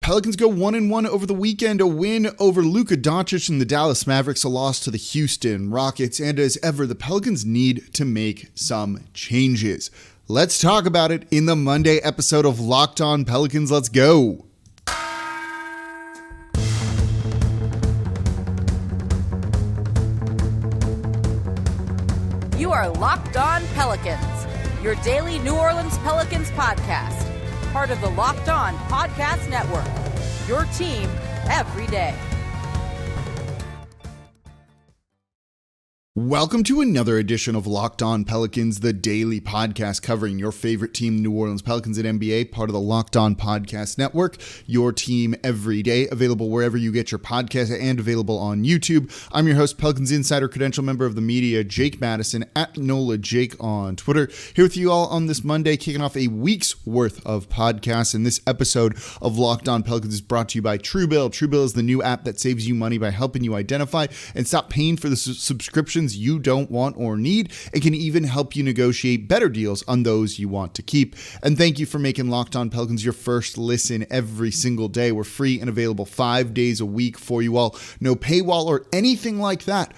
Pelicans go 1-1 over the weekend, a win over Luka Doncic and the Dallas Mavericks, a loss to the Houston Rockets, and as ever, the Pelicans need to make some changes. Let's talk about it in the Monday episode of Locked On Pelicans. Let's go. You are Locked On Pelicans, your daily New Orleans Pelicans podcast. Part of the Locked On Podcast Network, your team every day. Welcome to another edition of Locked On Pelicans, the daily podcast covering your favorite team, New Orleans Pelicans at NBA, part of the Locked On Podcast Network, your team every day, available wherever you get your podcasts and available on YouTube. I'm your host, Pelicans Insider Credential member of the media, Jake Madison, at NOLA Jake on Twitter, here with you all on this Monday, kicking off a week's worth of podcasts. And this episode of Locked On Pelicans is brought to you by TrueBill. TrueBill is the new app that saves you money by helping you identify and stop paying for the subscriptions you don't want or need. It can even help you negotiate better deals on those you want to keep. And thank you for making Locked On Pelicans your first listen every single day. We're free and available 5 days a week for you all. No paywall or anything like that.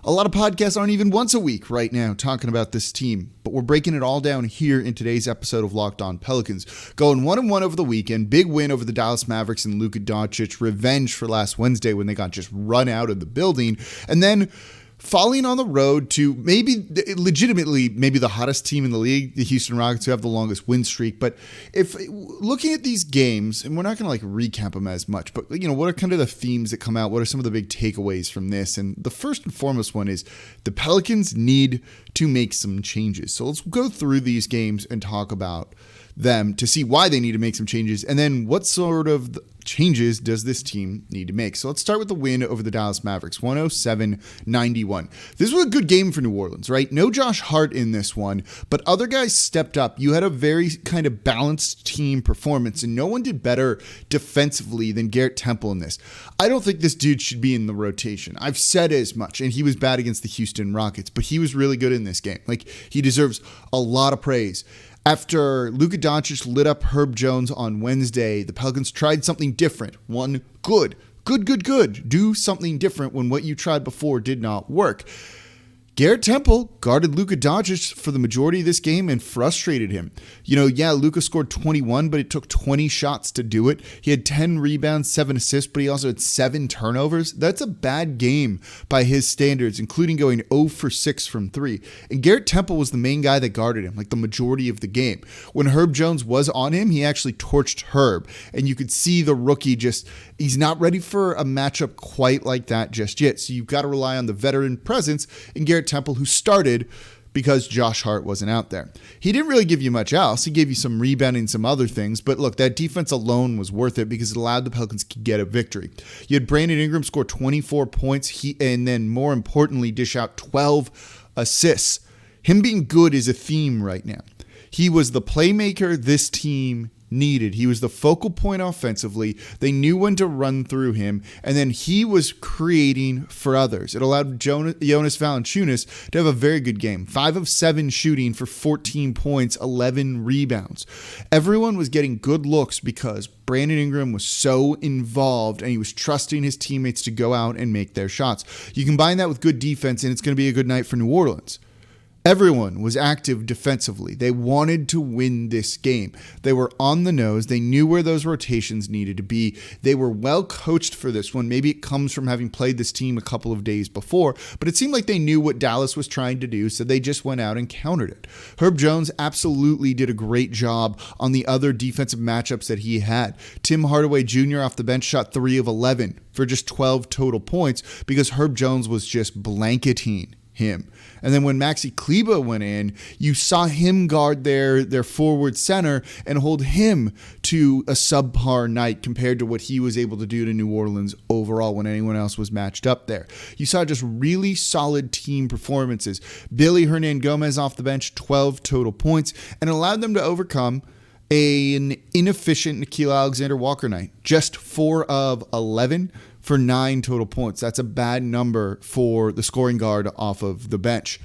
A lot of podcasts aren't even once a week right now talking about this team, but we're breaking it all down here in today's episode of Locked On Pelicans. Going 1-1 over the weekend, big win over the Dallas Mavericks and Luka Doncic, revenge for last Wednesday when they got just run out of the building, and then falling on the road to legitimately the hottest team in the league, the Houston Rockets, who have the longest win streak. But if looking at these games, and we're not going to recap them as much, but what are kind of the themes that come out? What are some of the big takeaways from this? And the first and foremost one is the Pelicans need to make some changes. So let's go through these games and talk about them to see why they need to make some changes, and then what sort of changes does this team need to make. So let's start with the win over the Dallas Mavericks, 107-91. This was a good game for New Orleans, right? No Josh Hart in this one, but other guys stepped up. You had a very kind of balanced team performance, and no one did better defensively than Garrett Temple in this. I don't think this dude should be in the rotation. I've said as much, and he was bad against the Houston Rockets, but he was really good in this game. He deserves a lot of praise. After Luka Doncic lit up Herb Jones on Wednesday, the Pelicans tried something different. One, good. Do something different when what you tried before did not work. Garrett Temple guarded Luka Doncic for the majority of this game and frustrated him. Luka scored 21, but it took 20 shots to do it. He had 10 rebounds, 7 assists, but he also had 7 turnovers. That's a bad game by his standards, including going 0 for 6 from 3. And Garrett Temple was the main guy that guarded him, the majority of the game. When Herb Jones was on him, he actually torched Herb. And you could see the rookie he's not ready for a matchup quite like that just yet. So you've got to rely on the veteran presence in Garrett Temple, who started because Josh Hart wasn't out there. He didn't really give you much else. He gave you some rebounding, some other things. But look, that defense alone was worth it because it allowed the Pelicans to get a victory. You had Brandon Ingram score 24 points, and then more importantly, dish out 12 assists. Him being good is a theme right now. He was the playmaker this team needed. He was the focal point offensively. They knew when to run through him, and then he was creating for others. It allowed Jonas Valanciunas to have a very good game. 5 of 7 shooting for 14 points, 11 rebounds. Everyone was getting good looks because Brandon Ingram was so involved and he was trusting his teammates to go out and make their shots. You combine that with good defense, and it's going to be a good night for New Orleans. Everyone was active defensively. They wanted to win this game. They were on the nose. They knew where those rotations needed to be. They were well coached for this one. Maybe it comes from having played this team a couple of days before, but it seemed like they knew what Dallas was trying to do, so they just went out and countered it. Herb Jones absolutely did a great job on the other defensive matchups that he had. Tim Hardaway Jr. off the bench shot 3 of 11 for just 12 total points because Herb Jones was just blanketing him. And then when Maxi Kleber went in, you saw him guard their forward center and hold him to a subpar night compared to what he was able to do to New Orleans overall when anyone else was matched up there. You saw just really solid team performances. Billy Hernangomez off the bench, 12 total points, and allowed them to overcome an inefficient Nickeil Alexander-Walker night. Just 4 of 11 for 9 total points. That's a bad number for the scoring guard off of the bench.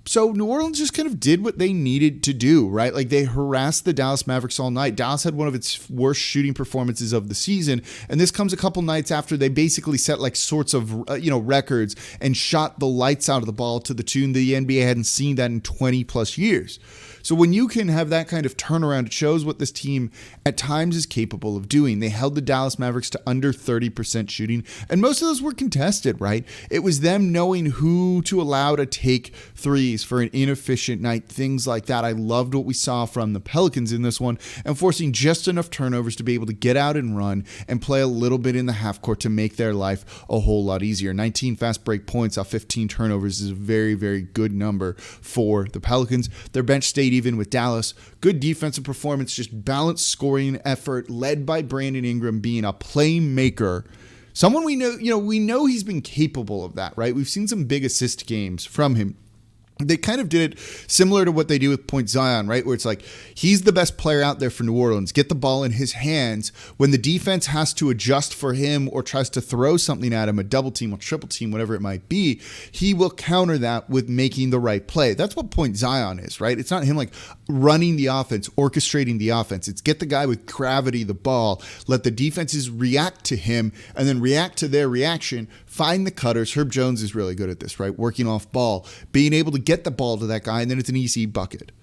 So New Orleans just kind of did what they needed to do, right? Like they harassed the Dallas Mavericks all night. Dallas had one of its worst shooting performances of the season. And this comes a couple nights after they basically set like sorts of, records and shot the lights out of the ball to the tune the NBA hadn't seen that in 20 plus years. So when you can have that kind of turnaround, it shows what this team at times is capable of doing. They held the Dallas Mavericks to under 30% shooting, and most of those were contested, right? It was them knowing who to allow to take threes for an inefficient night, things like that. I loved what we saw from the Pelicans in this one, and forcing just enough turnovers to be able to get out and run and play a little bit in the half court to make their life a whole lot easier. 19 fast break points off 15 turnovers is a very, very good number for the Pelicans. Their bench stayed even with Dallas. Good defensive performance, just balanced scoring effort led by Brandon Ingram being a playmaker. Someone we know he's been capable of that, right? We've seen some big assist games from him. They kind of did it similar to what they do with Point Zion, right? Where it's like, he's the best player out there for New Orleans. Get the ball in his hands. When the defense has to adjust for him or tries to throw something at him, a double team or triple team, whatever it might be, he will counter that with making the right play. That's what Point Zion is, right? It's not him like running the offense, orchestrating the offense. It's get the guy with gravity the ball, let the defenses react to him, and then react to their reaction, find the cutters. Herb Jones is really good at this, right? Working off ball, being able to get the ball to that guy, and then it's an easy bucket.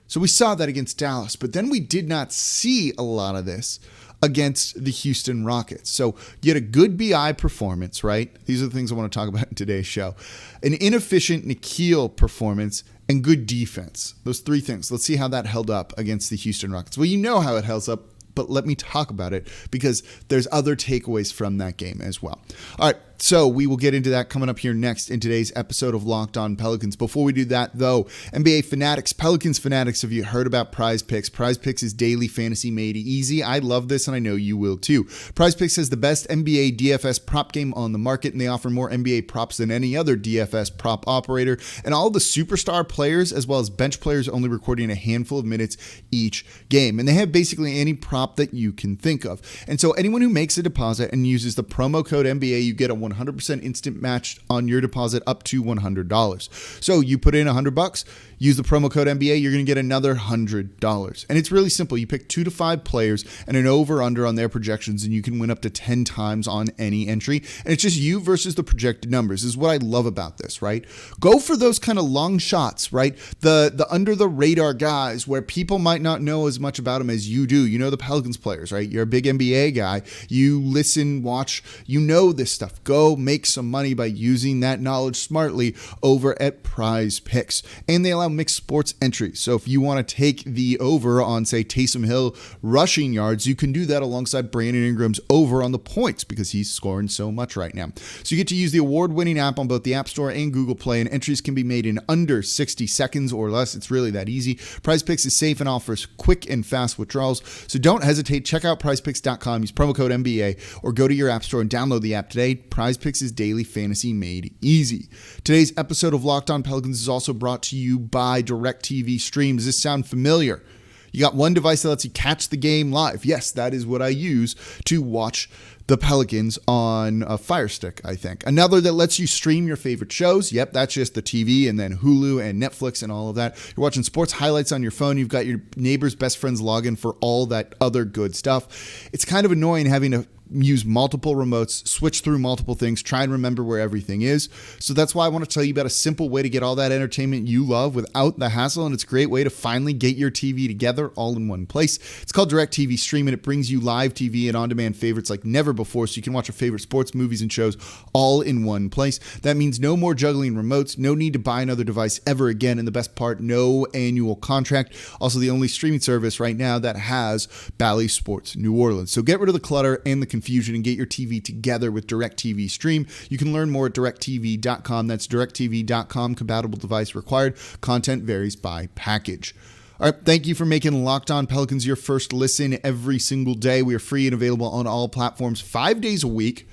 So we saw that against Dallas, but then we did not see a lot of this against the Houston Rockets. So you had a good BI performance, right? These are the things I want to talk about in today's show. An inefficient Nickeil performance and good defense. Those three things. Let's see how that held up against the Houston Rockets. Well, you know how it held up, but let me talk about it because there's other takeaways from that game as well. All right. So we will get into that coming up here next in today's episode of Locked On Pelicans. Before we do that, though, NBA fanatics, Pelicans fanatics, have you heard about PrizePicks? PrizePicks is daily fantasy made easy. I love this, and I know you will too. PrizePicks has the best NBA DFS prop game on the market, and they offer more NBA props than any other DFS prop operator. And all the superstar players, as well as bench players, only recording a handful of minutes each game. And they have basically any prop that you can think of. And so anyone who makes a deposit and uses the promo code NBA, you get a 100% instant match on your deposit up to $100. So you put in $100, use the promo code NBA, you're going to get another $100. And it's really simple. You pick 2 to 5 players and an over-under on their projections, and you can win up to 10 times on any entry. And it's just you versus the projected numbers. This is what I love about this, right? Go for those kind of long shots, right? The under-the-radar guys where people might not know as much about them as you do. You know the Pelicans players, right? You're a big NBA guy. You listen, watch, you know this stuff. Go make some money by using that knowledge smartly over at PrizePicks. And they allow mixed sports entries. So if you want to take the over on, say, Taysom Hill rushing yards, you can do that alongside Brandon Ingram's over on the points because he's scoring so much right now. So you get to use the award-winning app on both the App Store and Google Play, and entries can be made in under 60 seconds or less. It's really that easy. PrizePicks is safe and offers quick and fast withdrawals. So don't hesitate. Check out PrizePicks.com. Use promo code NBA or go to your App Store and download the app today. PrizePicks is daily fantasy made easy. Today's episode of Locked On Pelicans is also brought to you by DirecTV Stream. Does this sound familiar? You got one device that lets you catch the game live. Yes, that is what I use to watch the Pelicans on a Fire Stick, I think. Another that lets you stream your favorite shows. Yep, that's just the TV and then Hulu and Netflix and all of that. You're watching sports highlights on your phone. You've got your neighbor's best friend's login for all that other good stuff. It's kind of annoying having to use multiple remotes, switch through multiple things, try and remember where everything is. So that's why I want to tell you about a simple way to get all that entertainment you love without the hassle, and it's a great way to finally get your TV together all in one place. It's called DirecTV Stream, and it brings you live TV and on-demand favorites like never before, so you can watch your favorite sports, movies, and shows all in one place. That means no more juggling remotes, no need to buy another device ever again, and the best part, no annual contract. Also, the only streaming service right now that has Bally Sports New Orleans. So get rid of the clutter and the confusion and get your TV together with DirecTV Stream. You can learn more at directtv.com. That's directtv.com. Compatible device required. Content varies by package. All right, thank you for making Locked On Pelicans your first listen every single day. We are free and available on all platforms 5 days a week.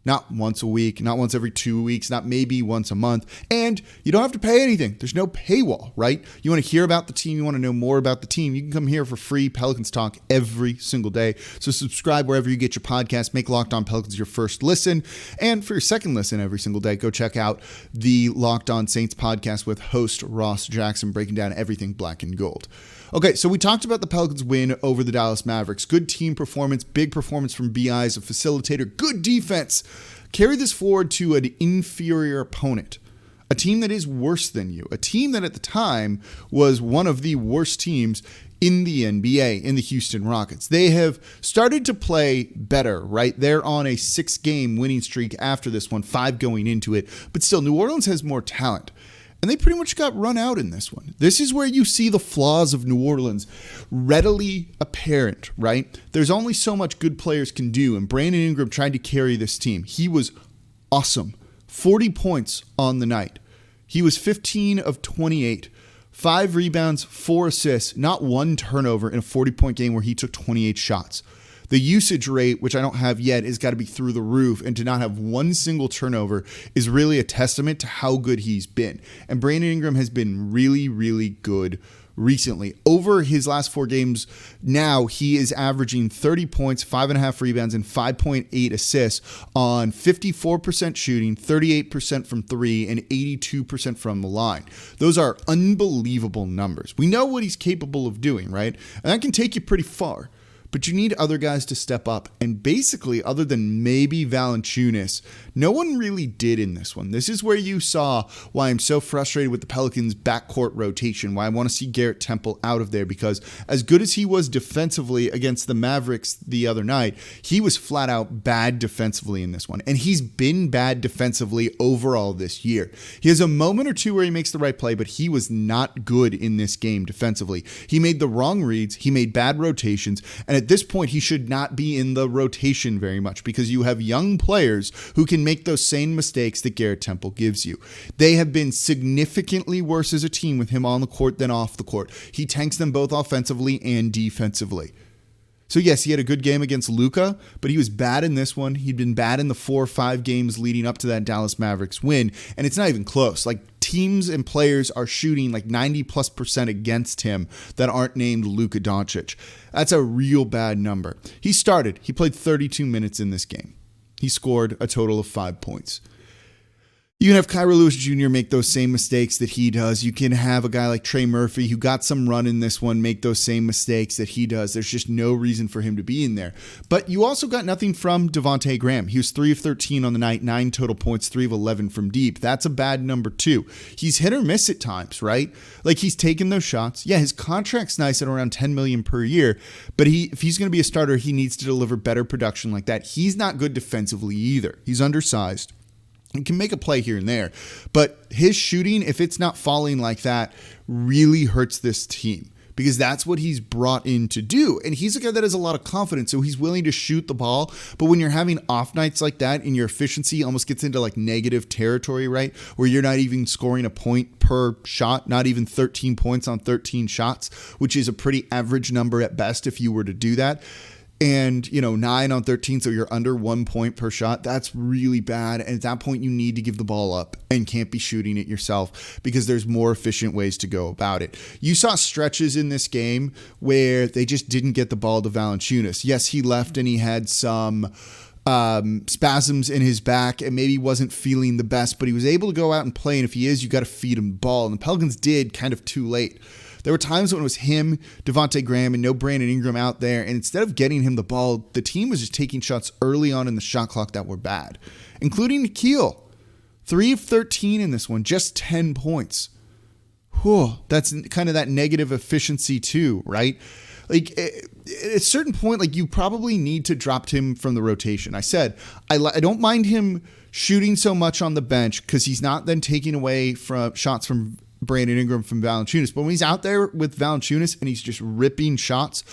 Not once a week, not once every 2 weeks, not maybe once a month. And you don't have to pay anything. There's no paywall, right? You want to hear about the team, you want to know more about the team, you can come here for free Pelicans talk every single day. So subscribe wherever you get your podcast. Make Locked On Pelicans your first listen. And for your second listen every single day, go check out the Locked On Saints podcast with host Ross Jackson, breaking down everything black and gold. Okay, so we talked about the Pelicans win over the Dallas Mavericks. Good team performance, big performance from BI as a facilitator, good defense. Carry this forward to an inferior opponent, a team that is worse than you, a team that at the time was one of the worst teams in the NBA, in the Houston Rockets. They have started to play better, right? They're on a 6-game winning streak after this one, 5 going into it, but still New Orleans has more talent. And they pretty much got run out in this one. This is where you see the flaws of New Orleans readily apparent, right? There's only so much good players can do, and Brandon Ingram tried to carry this team. He was awesome. 40 points on the night. He was 15 of 28. 5 rebounds, 4 assists, not one turnover in a 40-point game where he took 28 shots. The usage rate, which I don't have yet, has got to be through the roof, and to not have one single turnover is really a testament to how good he's been. And Brandon Ingram has been really, really good recently. Over his last 4 games now, he is averaging 30 points, 5.5 rebounds, and 5.8 assists on 54% shooting, 38% from 3, and 82% from the line. Those are unbelievable numbers. We know what he's capable of doing, right? And that can take you pretty far. But you need other guys to step up. And basically, other than maybe Valanciunas, no one really did in this one. This is where you saw why I'm so frustrated with the Pelicans' backcourt rotation, why I want to see Garrett Temple out of there, because as good as he was defensively against the Mavericks the other night, he was flat out bad defensively in this one. And he's been bad defensively overall this year. He has a moment or two where he makes the right play, but he was not good in this game defensively. He made the wrong reads. He made bad rotations. And at this point, he should not be in the rotation very much because you have young players who can make those same mistakes that Garrett Temple gives you. They have been significantly worse as a team with him on the court than off the court. He tanks them both offensively and defensively. So yes, he had a good game against Luka, but he was bad in this one. He'd been bad in the 4 or 5 games leading up to that Dallas Mavericks win, and it's not even close. Like, teams and players are shooting like 90+% against him that aren't named Luka Doncic. That's a real bad number. He played 32 minutes in this game. He scored a total of 5 points. You can have Kira Lewis Jr. make those same mistakes that he does. You can have a guy like Trey Murphy, who got some run in this one, make those same mistakes that he does. There's just no reason for him to be in there. But you also got nothing from Devontae Graham. He was 3 of 13 on the night, 9 total points, 3 of 11 from deep. That's a bad number too. He's hit or miss at times, right? Like, he's taken those shots. Yeah, his contract's nice at around $10 million per year, but if he's going to be a starter, he needs to deliver better production like that. He's not good defensively either. He's undersized. He can make a play here and there, but his shooting, if it's not falling like that, really hurts this team because that's what he's brought in to do. And he's a guy that has a lot of confidence, so he's willing to shoot the ball. But when you're having off nights like that and your efficiency almost gets into like negative territory, right, where you're not even scoring a point per shot, not even 13 points on 13 shots, which is a pretty average number at best if you were to do that. And, 9 on 13, so you're under 1 point per shot. That's really bad. And at that point, you need to give the ball up and can't be shooting it yourself because there's more efficient ways to go about it. You saw stretches in this game where they just didn't get the ball to Valanciunas. Yes, he left and he had some spasms in his back and maybe wasn't feeling the best, but he was able to go out and play. And if he is, you got to feed him the ball. And the Pelicans did kind of too late. There were times when it was him, Devontae Graham, and no Brandon Ingram out there. And instead of getting him the ball, the team was just taking shots early on in the shot clock that were bad, including Nickeil. 3 of 13 in this one, just 10 points. Whew, that's kind of that negative efficiency too, right? Like, at a certain point, like, you probably need to drop him from the rotation. I said, I don't mind him shooting so much on the bench because he's not then taking away from shots from Brandon Ingram from Valanciunas. But when he's out there with Valanciunas and he's just ripping shots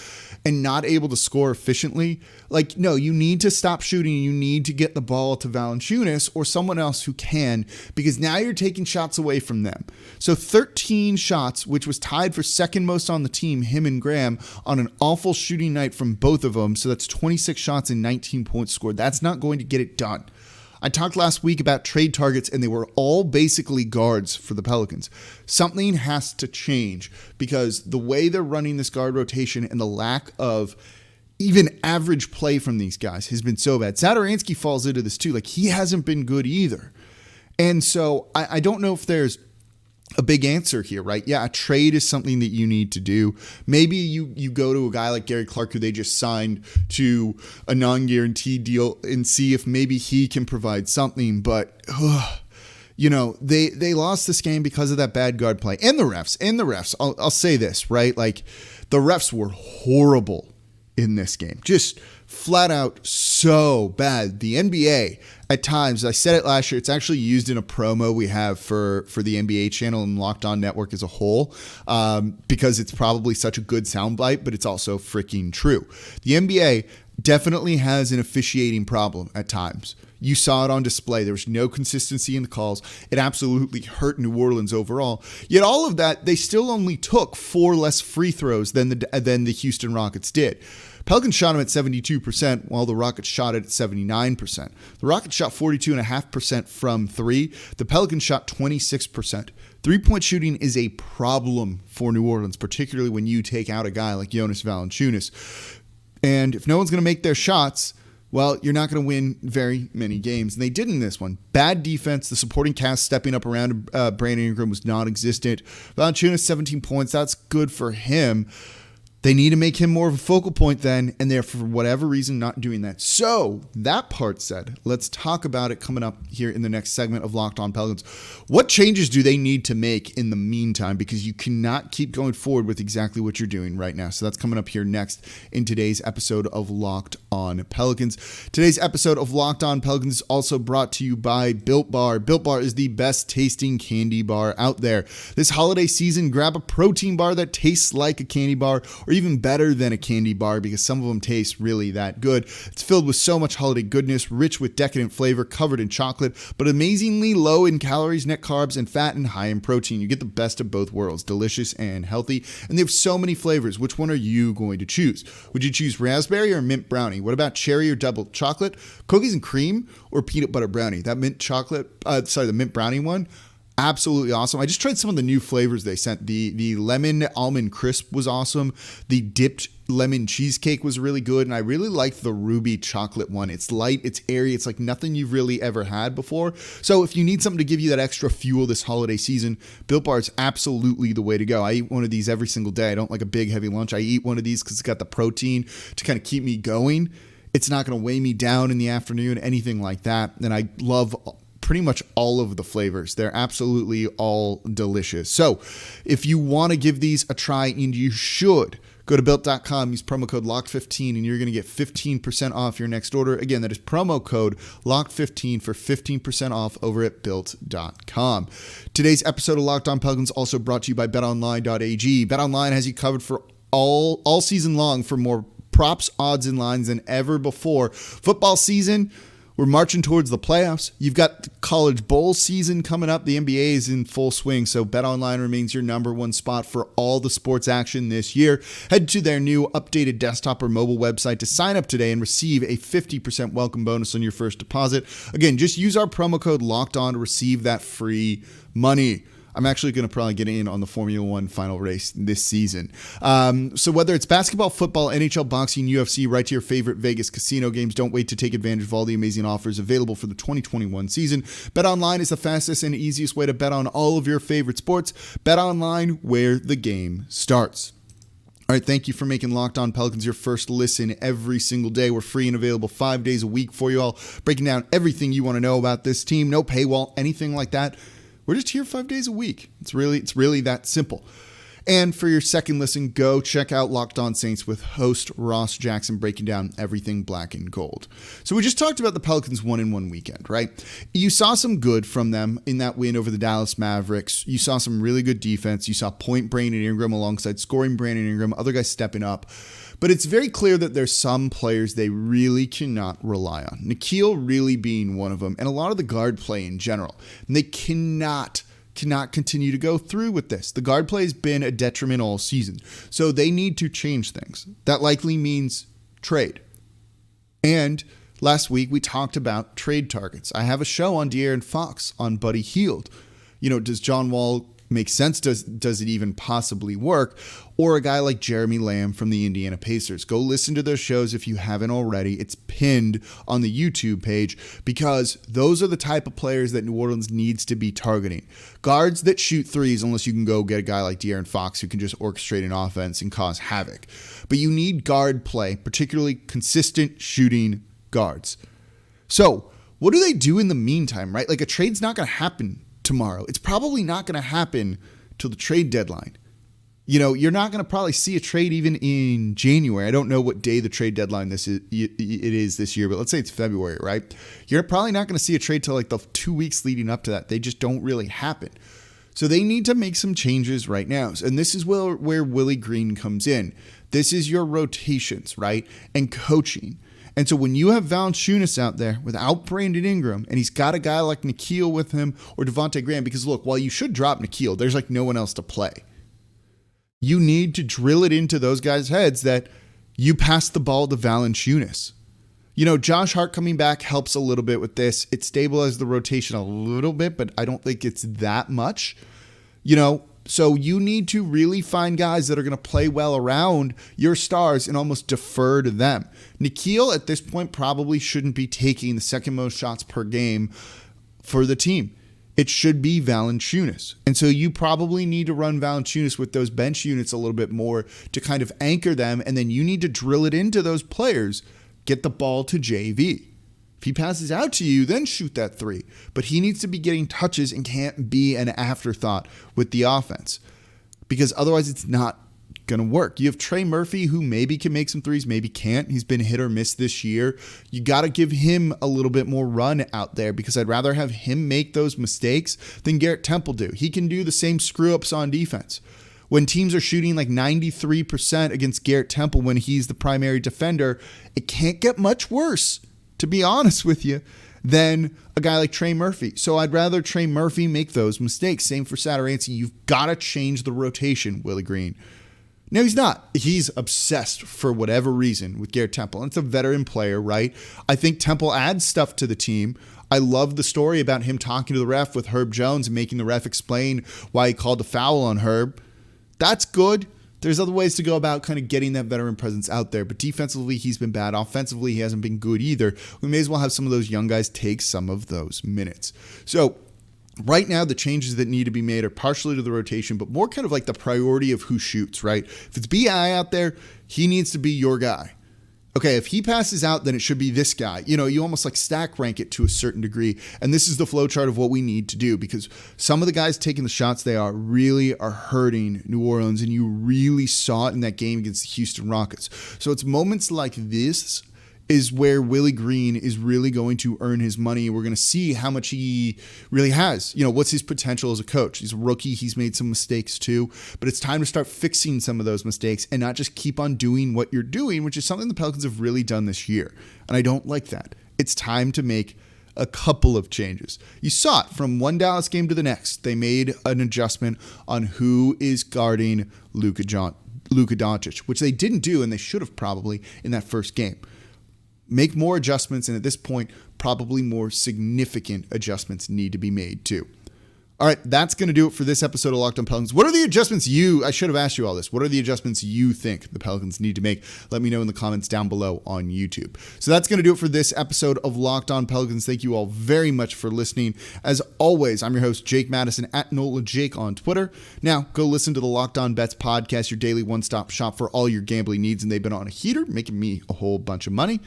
and not able to score efficiently, like, no, you need to stop shooting. You need to get the ball to Valanciunas or someone else who can, because now you're taking shots away from them. So 13 shots, which was tied for second most on the team, him and Graham, on an awful shooting night from both of them. So that's 26 shots and 19 points scored. That's not going to get it done. I talked last week about trade targets, and they were all basically guards for the Pelicans. Something has to change because the way they're running this guard rotation and the lack of even average play from these guys has been so bad. Satoransky falls into this too. Like, he hasn't been good either. And so I don't know if there's a big answer here, right? Yeah, a trade is something that you need to do. Maybe you go to a guy like Gary Clark, who they just signed to a non-guaranteed deal, and see if maybe he can provide something. But, they lost this game because of that bad guard play. And the refs. I'll say this, right? Like, the refs were horrible in this game. Just flat out so bad. The NBA at times, I said it last year, it's actually used in a promo we have for the NBA channel and Locked On Network as a whole, because it's probably such a good soundbite, but it's also freaking true. The NBA definitely has an officiating problem at times. You saw it on display. There was no consistency in the calls. It absolutely hurt New Orleans overall. Yet all of that, they still only took 4 less free throws than the Houston Rockets did. Pelicans shot them at 72%, while the Rockets shot it at 79%. The Rockets shot 42.5% from 3. The Pelicans shot 26%. Three-point shooting is a problem for New Orleans, particularly when you take out a guy like Jonas Valanciunas. And if no one's going to make their shots, well, you're not going to win very many games. And they did in this one. Bad defense. The supporting cast stepping up around Brandon Ingram was non-existent. Valanciunas, 17 points. That's good for him. They need to make him more of a focal point then, and they're, for whatever reason, not doing that. So, that part said, let's talk about it coming up here in the next segment of Locked On Pelicans. What changes do they need to make in the meantime? Because you cannot keep going forward with exactly what you're doing right now. So that's coming up here next in today's episode of Locked On Pelicans. Today's episode of Locked On Pelicans is also brought to you by Built Bar. Built Bar is the best tasting candy bar out there. This holiday season, grab a protein bar that tastes like a candy bar, or even better than a candy bar, because some of them taste really that good. It's filled with so much holiday goodness, rich with decadent flavor, covered in chocolate, but amazingly low in calories, net carbs, and fat, and high in protein. You get the best of both worlds, delicious and healthy, and they have so many flavors. Which one are you going to choose? Would you choose raspberry or mint brownie? What about cherry or double chocolate? Cookies and cream or peanut butter brownie? That the mint brownie one, absolutely awesome. I just tried some of the new flavors they sent. The lemon almond crisp was awesome. The dipped lemon cheesecake was really good. And I really liked the ruby chocolate one. It's light, it's airy, it's like nothing you've really ever had before. So if you need something to give you that extra fuel this holiday season, Built Bar is absolutely the way to go. I eat one of these every single day. I don't like a big heavy lunch. I eat one of these because it's got the protein to kind of keep me going. It's not going to weigh me down in the afternoon, anything like that. And I love pretty much all of the flavors. They're absolutely all delicious. So if you want to give these a try, and you should, go to Built.com, use promo code LOCKED15, and you're going to get 15% off your next order. Again, that is promo code LOCKED15 for 15% off over at Built.com. Today's episode of Locked On Pelicans also brought to you by BetOnline.ag. BetOnline has you covered for all season long for more props, odds, and lines than ever before. Football season, we're marching towards the playoffs. You've got the college bowl season coming up. The NBA is in full swing, so BetOnline remains your number one spot for all the sports action this year. Head to their new updated desktop or mobile website to sign up today and receive a 50% welcome bonus on your first deposit. Again, just use our promo code LOCKEDON to receive that free money. I'm actually going to probably get in on the Formula One final race this season. So whether it's basketball, football, NHL, boxing, UFC, right to your favorite Vegas casino games, don't wait to take advantage of all the amazing offers available for the 2021 season. BetOnline is the fastest and easiest way to bet on all of your favorite sports. BetOnline, where the game starts. All right, thank you for making Locked On Pelicans your first listen every single day. We're free and available 5 days a week for you all, breaking down everything you want to know about this team. No paywall, anything like that. We're just here 5 days a week. It's really that simple. And for your second listen, go check out Locked On Saints with host Ross Jackson breaking down everything black and gold. So we just talked about the Pelicans 1-1 weekend, right? You saw some good from them in that win over the Dallas Mavericks. You saw some really good defense. You saw point Brandon Ingram alongside scoring Brandon Ingram, other guys stepping up. But it's very clear that there's some players they really cannot rely on. Nickeil really being one of them, and a lot of the guard play in general. And they cannot continue to go through with this. The guard play has been a detriment all season. So they need to change things. That likely means trade. And Last week, we talked about trade targets. I have a show on De'Aaron Fox, on Buddy Hield. Does John Wall make sense? Does it even possibly work? Or a guy like Jeremy Lamb from the Indiana Pacers. Go listen to those shows if you haven't already. It's pinned on the YouTube page because those are the type of players that New Orleans needs to be targeting. Guards that shoot threes, unless you can go get a guy like De'Aaron Fox who can just orchestrate an offense and cause havoc. But you need guard play, particularly consistent shooting guards. So what do they do in the meantime, right? Like a trade's not going to happen tomorrow. It's probably not going to happen till the trade deadline. You're not going to probably see a trade even in January. I don't know what day the trade deadline it is this year, but let's say it's February, right? You're probably not going to see a trade till like the 2 weeks leading up to that. They just don't really happen. So they need to make some changes right now. And this is where Willie Green comes in. This is your rotations, right? And coaching. And so when you have Valanciunas out there without Brandon Ingram, and he's got a guy like Nickeil with him or Devontae Graham, because look, while you should drop Nickeil, there's like no one else to play. You need to drill it into those guys' heads that you pass the ball to Valanciunas. Josh Hart coming back helps a little bit with this. It stabilizes the rotation a little bit, but I don't think it's that much. So you need to really find guys that are going to play well around your stars and almost defer to them. Nickeil at this point probably shouldn't be taking the second most shots per game for the team. It should be Valanciunas. And so you probably need to run Valanciunas with those bench units a little bit more to kind of anchor them. And then you need to drill it into those players. Get the ball to JV. If he passes out to you, then shoot that three. But he needs to be getting touches and can't be an afterthought with the offense because otherwise it's not going to work. You have Trey Murphy who maybe can make some threes, maybe can't. He's been hit or miss this year. You got to give him a little bit more run out there because I'd rather have him make those mistakes than Garrett Temple do. He can do the same screw-ups on defense. When teams are shooting like 93% against Garrett Temple when he's the primary defender, it can't get much worse, to be honest with you, than a guy like Trey Murphy. So I'd rather Trey Murphy make those mistakes. Same for Satoransky. You've got to change the rotation, Willie Green. No, he's not. He's obsessed for whatever reason with Garrett Temple. And it's a veteran player, right? I think Temple adds stuff to the team. I love the story about him talking to the ref with Herb Jones and making the ref explain why he called the foul on Herb. That's good. There's other ways to go about kind of getting that veteran presence out there. But defensively, he's been bad. Offensively, he hasn't been good either. We may as well have some of those young guys take some of those minutes. So right now, the changes that need to be made are partially to the rotation, but more kind of like the priority of who shoots, right? If it's BI out there, he needs to be your guy. Okay, if he passes out, then it should be this guy. You almost like stack rank it to a certain degree. And this is the flow chart of what we need to do because some of the guys taking the shots they are really are hurting New Orleans. And you really saw it in that game against the Houston Rockets. So it's moments like this is where Willie Green is really going to earn his money. We're going to see how much he really has. What's his potential as a coach? He's a rookie. He's made some mistakes too, but it's time to start fixing some of those mistakes and not just keep on doing what you're doing, which is something the Pelicans have really done this year. And I don't like that. It's time to make a couple of changes. You saw it from one Dallas game to the next. They made an adjustment on who is guarding Luka Doncic, which they didn't do, and they should have probably in that first game. Make more adjustments, and at this point, probably more significant adjustments need to be made too. All right, that's going to do it for this episode of Locked On Pelicans. What are the adjustments I should have asked you all this. What are the adjustments you think the Pelicans need to make? Let me know in the comments down below on YouTube. So that's going to do it for this episode of Locked On Pelicans. Thank you all very much for listening. As always, I'm your host, Jake Madison, at NolaJake on Twitter. Now, go listen to the Locked On Bets podcast, your daily one-stop shop for all your gambling needs, and they've been on a heater, making me a whole bunch of money.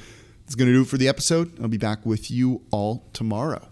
That's going to do it for the episode. I'll be back with you all tomorrow.